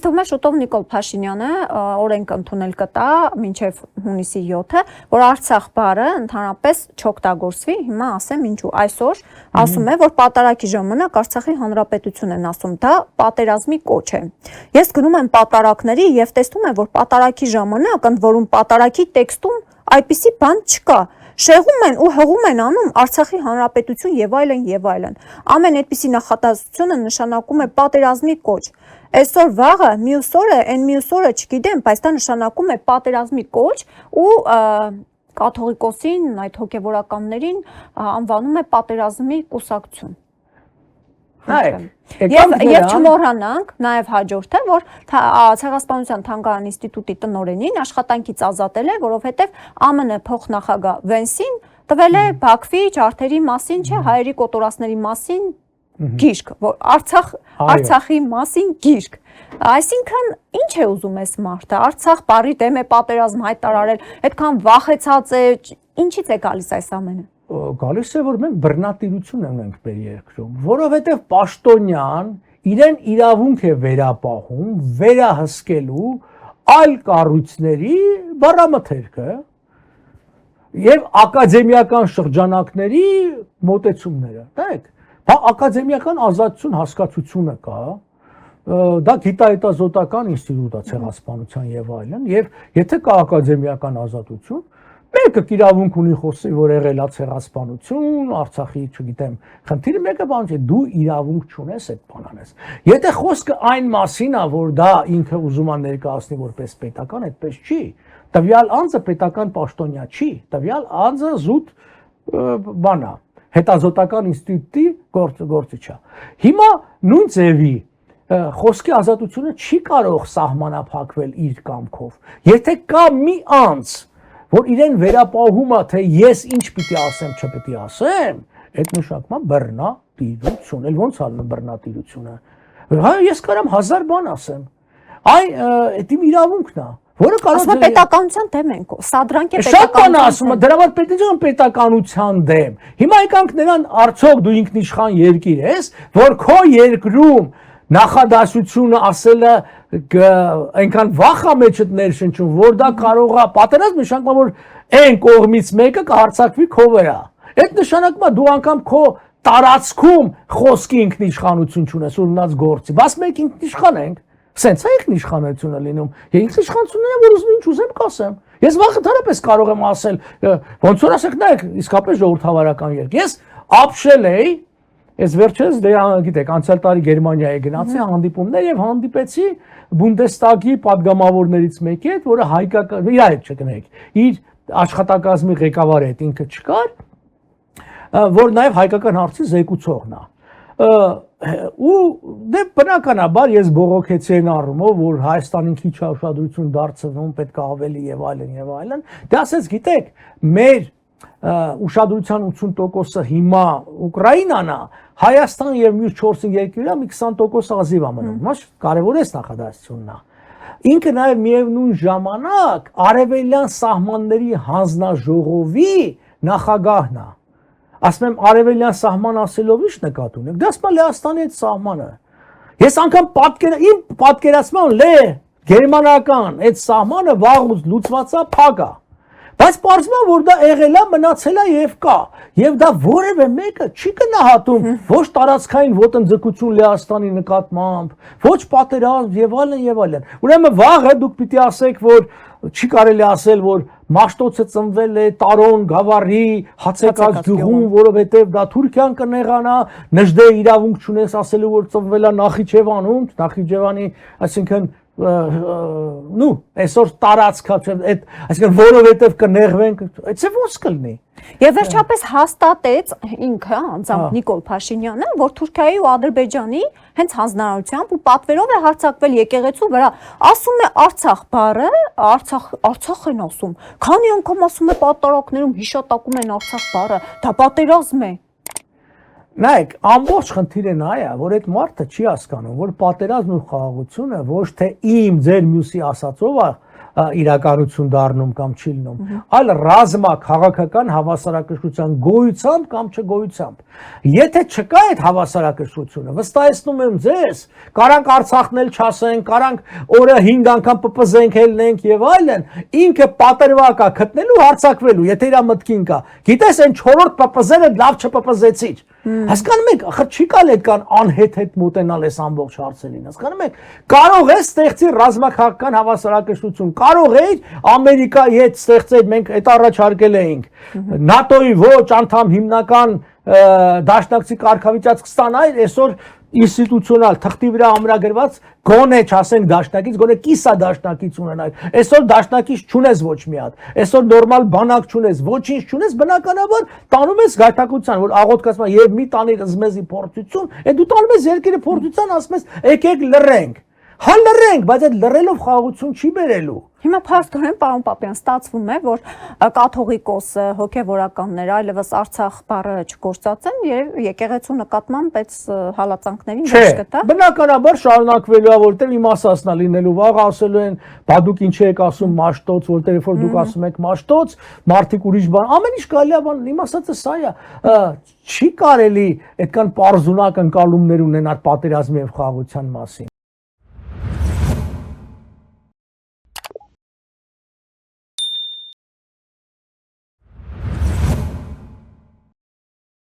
թվում է շուտով Նիկոլ Փաշինյանը օրենք ընդունել կտա մինչև հունիսի 7-ը, որ Արցախ բառը ընդհանրապես չօգտագործվի, հիմա ասեմ ինչու, այսօր ասում է, որ պատարագի ժամանակ Արցախի հանրապետություն են ասում, դա պատերազմի կոչ է։ Ես գնում եմ պատարակների եւ տեսնում եմ, որ պատարագի ժամանակ, ընդ որում պատարագի տեքստում այդպիսի բան չկա։ Շեղում են ու հղում են անում Արցախի հանրապետություն եւ այլն եւ այլն։ Ամեն այդպիսի նախատեսությունը նշանակում է պատերազմի կոչ։ Այսօր վաղը, մյուս օրը, այն մյուս օրը չգիտեմ, բայց դա նշանակում է պատերազմի կոչ ու կաթողիկոսին, այդ հոգեվորականներին անվանում է պատերազմի կուսակցություն։ Եվ չմոռանանք նաև հաջորդը, որ Ցեղասպանության թանգարան ինստիտուտի տնօրենին աշխատանքից ազատել է, որովհետև ԱՄՆ փոխնախագահ Վենսին տվել է Բաքվի ջարդերի մասին, չէ, հայերի կոտորածների մասին գիրք, որ Արցախի մասին գիրք։ Այսինքն, ինչ է ուզում այս մարդը, Արցախ բառի դեմ է պատերազմ հայտարարել, այդքան վախեցած է, ինչից է գալիս այս ամենը։ Գալիս է, որ մենք բռնատիրություն ունենք մեր երկրում, որովհետև պաշտոնյան իրեն իրավունք է վերապահում, վերահսկելու այլ կառույցների բառամթերքը եւ ակադեմիական շրջանակների մոտեցումները, դեք, ակադեմիական ազատություն հասկացությունը կա, դա գիտահետազոտական ինստիտուտ է ցեղասպանության եւ այլն, եւ եթե կա ակադեմիական ազատություն, մեկը իրավունք ունի խոսի, որ եղել է ցեղասպանություն, Արցախի, չգիտեմ, խնդիրը մեկը բան չէ, դու իրավունք չունես այդ բան անես։ Եթե խոսքը այն մասին է, որ դա ինքը ուզում է ներկայացնի որպես պետական, այդպես չի։ Տվյալ անձը պետական պաշտոնյա չի, տվյալ անձը զուտ բան է, հետազոտական ինստիտուտի գործիչ է։ Հիմա նույն ձևի խոսքի ազատությունը չի կարող սահմանափակվել իր կամքով։ Եթե կա մի անձ, որ իրեն վերապահում է, թե ես ինչ պիտի ասեմ, չպիտի ասեմ, այդ նշանակում է բռնատիրություն, էլ ոնց ալնում բռնատիրությունը։ Հա ես կարամ 1000 բան ասեմ։ Այդ իմ իրավունքն է, որը կարող է պետականության դեմ ենք, սադրանք է պետականության։ Շատ բան ասում է, դրա համար պետք է պետականության դեմ։ Հիմա եկանք նրան արդյոք դու ինքնիշխան երկիր ես, որ քո երկրում նախադասությունը ասելը այնքան վախա մեջդ ներշնչում, որ դա կարող է պատերազմ նշանակում, որ այն կողմից մեկը կհարձակվի քո վրա։ Այդ նշանակում է դու անգամ քո տարածքում խոսքի ինքնիշխանություն չունես, ունած գործի։ Բայց մենք ինքնիշխան ենք, սենց է ինքնիշխանությունը լինում։ Ինքնիշխանությունն է, որ ուզում ինչ ուզեմ կասեմ։ Ես վաղընդհանրապես կարող եմ ասել, ոնց որ ասեք, նայեք, իսկապես ժողովրդավարական երկիր։ Ես ապշել էի Ես վերջերս դե գիտեք անցյալ տարի Գերմանիայի գնացի հանդիպումներ եւ հանդիպեցի Բունդեստագի падգամավորներից մեկի հետ, որը հայկական իր հետ չգնեք, իր աշխատակազմի ղեկավարի հետ ինքը չկար, որ նաեւ հայկական հարցի զեկուցողն է։ Ու դե բնականաբար ես բողոքեցի այն առումով, որ Հայաստանին քիչ ուշադրություն դարձնում, պետք է ավելի եւ այլն եւ այլն։ Դա ասես գիտեք, մեր ուշադրության 80%-ը հիմա Ուկրաինան է, Հայաստան եւ մյուս 4 երկրները մի 20% ազիվ ամնում։ Маш կարևոր է նախադասությունն է։ Ինքը նաեւ միևնույն ժամանակ արևելյան սահմանների հանձնաժողովի նախագահն է։ Ասում եմ արևելյան սահման ասելով ի՞նչ նկատի ունեք։ Դա ասում է Լեհաստանի այդ սահմանը։ Ես անգամ պատկերացնում եմ գերմանական այդ սահմանը վաղուց լուծված է, փակ է։ Բայց պարզվում է, որ դա եղել է, մնացել է եւ կա։ Եվ դա որևէ մեկը չի գնահատում ոչ տարածքային ոտնձգություն Լեհաստանի նկատմամբ, ոչ պատերազմ եւ այլն եւ այլն։ Ուրեմն վաղը դուք պիտի ասեք, որ չի կարելի ասել, որ Մաշտոցը ծնվել է Տարոն գավառի Հացեկած գյուղում, որովհետեւ դա Թուրքիան կնեղանա, Նժդե իրավունք չունես ասելու, որ ծնվել է Նախիջևանում, Նախիջևանի, այսինքն նու այսօր տարածքա այդ այսինքն որովհետև կնեղվենք այդպես ոնց կլինի եւ վերջապես հաստատեց ինքը անձամբ Նիկոլ Փաշինյանը որ Թուրքիայի ու Ադրբեջանի հենց հանձնարարությամբ ու պատվերով է հարձակվել եկեղեցու վրա ասում է Արցախ բառը Արցախ են ասում քանի անգամ ասում է պատարակներում հիշատակում են Արցախ բառը դա պատերազմ է Նայեք, ամբողջ խնդիրը նա է, որ այդ մարդը չի հասկանում, որ պատերազմն ու խաղաղությունը ոչ թե իմ ձեր մյուսի ասածով է իրականություն դառնում կամ չի լինում, այլ ռազմա քաղաքական հավասարակշռության գոյությամբ կամ չգոյությամբ։ Եթե չկա այդ հավասարակշռությունը, վստահեցնում եմ ձեզ, կարանք Արցախն էլ չասենք, կարանք օրը 5 անգամ ՊՊԶ-նք ելնենք եւ այլն, ինքը պատրվակ է գտնելու հարձակվելու, եթե իր մտքին կա։ Գիտես, այն 4-րդ ՊՊԶ-ը լավ չՊՊԶ-ից։ Հասկանում եք, ախր չի կարելի այդքան անհետ մոտենալ այս ամբողջ հարցերին, հասկանում եք, կարող է ստեղծի ռազմաքաղաքական հավասարակշռություն, կարող է Ամերիկայի հետ ստեղծել, մենք այդ առաջարկել էինք, ՆԱՏՕ-ի ոչ անդամ հիմնական դաշնակցի կարգավիճակ կստանա, այսօր ինստիտուցիոնալ թղթի վրա ամրագրված գոնե չասենք դաշնակից, գոնե կիսա դաշնակից ունենալ։ Այսօր դաշնակից չունես ոչ մի հատ։ Այսօր նորմալ բանակ չունես, ոչինչ չունես, բնականաբար տանում ես գայթակղության, որ աղոթք ասում է, եւ մի տանիր զմեզի փորձություն, այդ դու տանում ես երկիրը փորձության, ասում ես, եկեք լռենք։ Հա լռենք, բայց այդ լռելով խաղաղություն չի բերելու։ Հիմա փաստորեն, պարոն Պապյան, ստացվում է, որ կաթողիկոսը, հոգևորականները այլևս Արցախ բառը չգործածեն եւ եկեղեցու նկատմամբ այդ հալածանքներին վերջ կտա։ Բնականաբար շարունակվելու է, որտեղ իմ ասածնա լինելու, վաղ ասելու են, բա դուք ինչ եք ասում մաշտոց, որտեղ որ դուք ասում եք մաշտոց, մարդիկ ուրիշ բան, ամեն ինչ կարելի է բան, իմ ասածը սա է, չի կարելի այդքան պարզունակ ընկալումներ ունենալ պատերազմի եւ խաղաղության մասին։